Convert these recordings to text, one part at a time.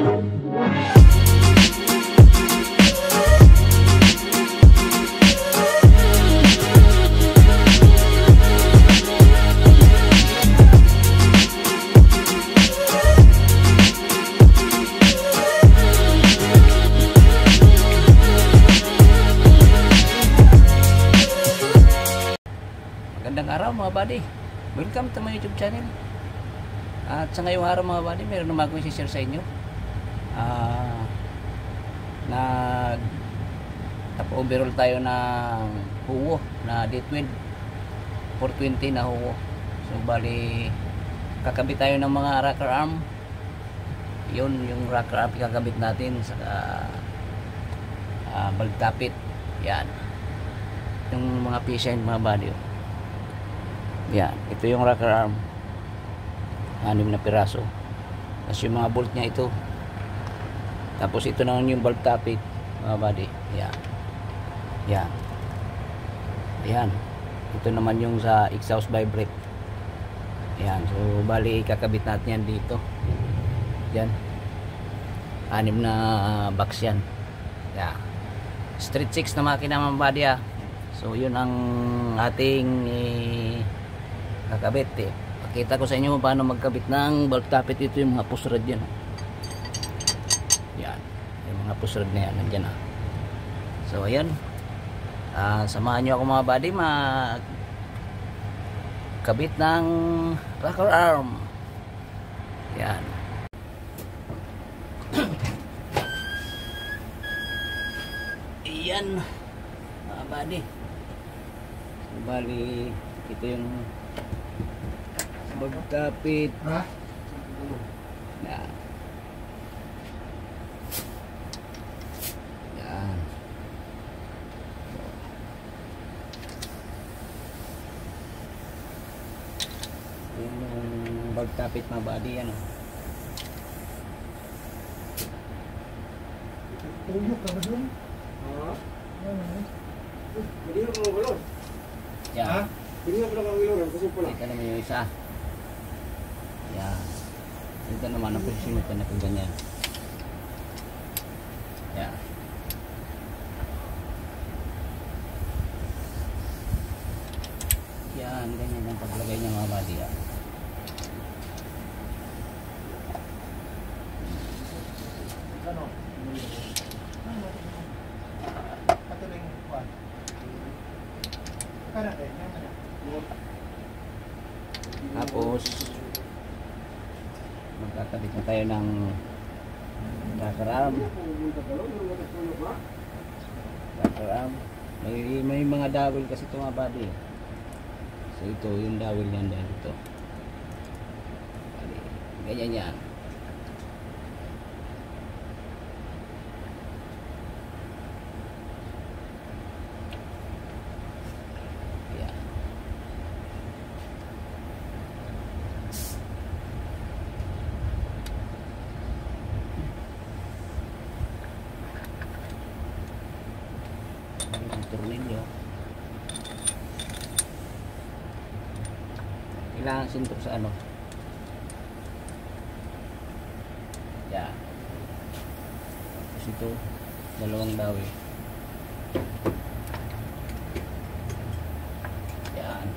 Magandang araw mga buddy, welcome to my YouTube channel. At sa ngayong araw mga buddy, meron naman akong i-share sa inyo. Overall tayo ng huwo na D12 420 na huwo. So bali kakabit tayo ng mga rocker arm. Yun yung rocker arm kakabit natin sa baltapit. Yan yung mga pisa mga buddy. Yan, ito yung rocker arm, 6 na piraso. Tapos yung mga bolt nya ito. Tapos ito naman yung bolt tapit mga buddy. Yan. Yan. Yan. Ito naman yung sa exhaust vibrate. Yan. So bali kakabit natin yan dito. Yan. 6 na box yan. Yan. Street 6 na makina mga buddy. So yun ang ating kakabit. Pakita ko sa inyo paano magkabit ng bolt tapit. Ito yung mga push rod yan. Yan. Yung mga push rod na yan. Nandyan na. So ayan. Samahan nyo ako mga buddy magkabit ng rocker arm. Yan. Ayan mga buddy. So, bali ito yung magkapit na yan. Yung magkapit mga buddy yan. Tuyok ka ba dun? Hindi ako mga balon. Yan. Hindi ako lang ang ilong. Kasi pula. Ito naman yung isa. Yan. Ito naman ang position ito na ganyan. Yan. Yan. Ganyan ang paglagay niya mga buddy. Yan. Ano? Patuloy ng kuwan. Kaya natin. Tapos magkakabit na tayo ng rocker arm. Rocker arm. May mga dowel kasi ito mga buddy. So ito yung dowel niyan dahil ito. Ganyan yan. Tornilyo. Kailangan sintok sa ano. Yan. Tapos ito, dalawang dawi. Yan.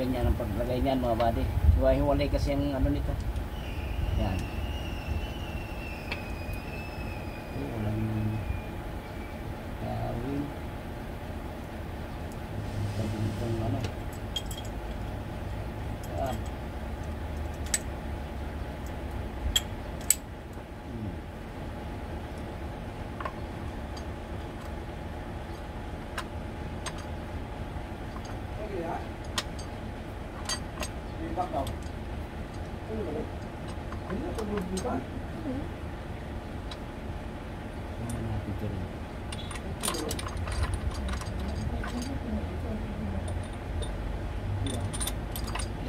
Ganyan ang paglagay niyan mga buddy. Hiwa-hiwalay kasi ang ano nito. Yan. bukan? Tingnan natin ito rin.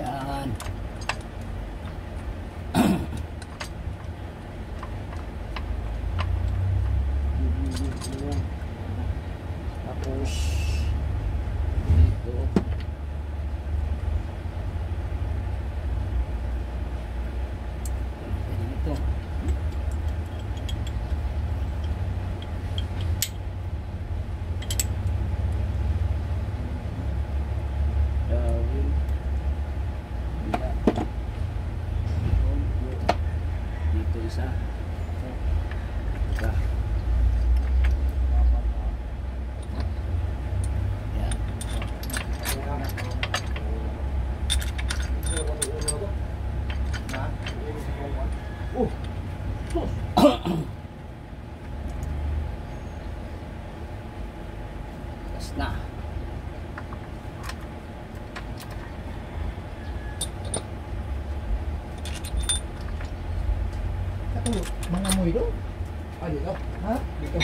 Yan. Tapos dito. Dito. Dawil. Bila. Dito isa. Isa. Yan. Oh, sus. Tapos na. Satu, mengamu itu? Ah, dito. Ha? Dito.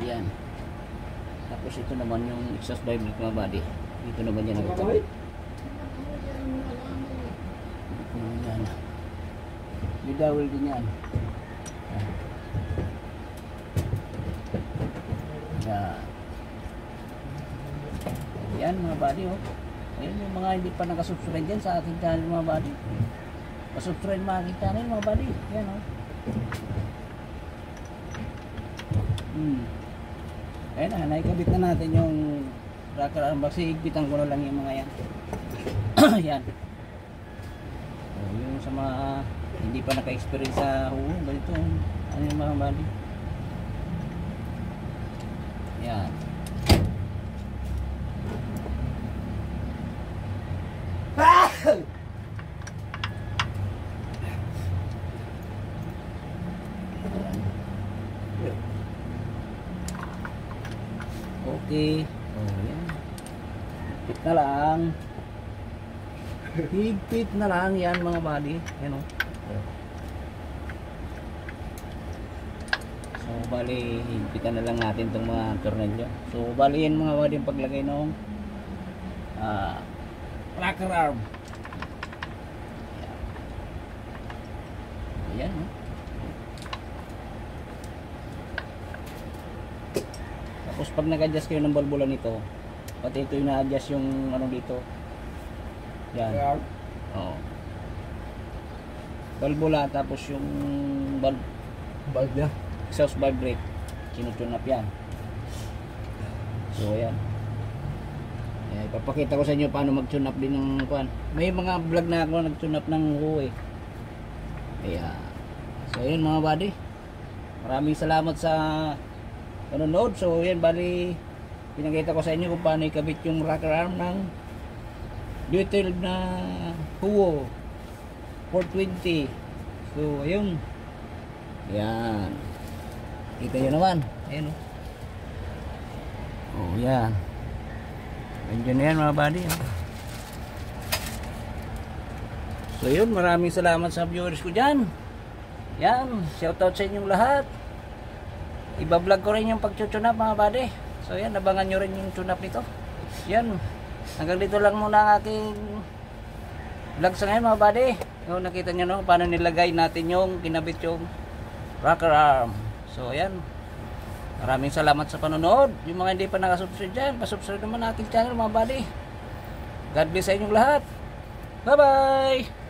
Yan. Tapos ito naman yung exhaust valve ng mga body. Dito naman yan Apa nakita. kawin? Yan. May dowel din yan. Yan. Yan mga body oh. Ayan yung mga hindi pa nakasubscribe dyan sa ating channel mga body. Pasubscribe mga aking channel mga body. Yan oh. Ayan na, naikabit na natin yung rocker arm box. Higpitan ko na lang yung mga yan. Yan. So, yung sa mga hindi pa naka-experience sa ganito, ano yung mga body. Yan. Okay. Oh, yan. Higpit na lang. Higpit na lang yan mga body. Yan oh. So bali, higpitan na lang natin itong mga tornilyo. So bali yan mga body yung paglagay ng rocker arm. Ayan oh. Tapos pag nag-adjust kayo ng balbula nito, pati ito yung na-adjust yung ano dito. Yan. Oo. Balbula tapos yung Valve niya. exhaust valve brake. Sinutune up yan. So ayan. Ayan, ipapakita ko sa inyo paano mag-tune up din ng kuan. May mga vlog na ako nag-tune up ng Huawei. Ayan. So yun mga buddy. Maraming salamat sa panonood. So yan bali pinakita ko sa inyo kung paano ikabit yung rocker arm ng detailed na Huawei 420. So ayun. Yan. Kita nyo naman. Ayan o. Oh yan. Ganyan na yan mga buddy. Oh. So yun, maraming salamat sa viewers ko dyan. Yan, shoutout sa inyong lahat. Iba-vlog ko rin yung pag-tune up mga buddy. So yan, abangan nyo rin yung tune up nito. Yan, hanggang dito lang muna ang aking vlog sa ngayon mga buddy. Yung nakita nyo no, paano nilagay natin yung kinabit yung rocker arm. So yan, maraming salamat sa panonood. Yung mga hindi pa nakasubscribe dyan, pasubscribe naman natin channel mga buddy. God bless sa inyong lahat. Bye bye.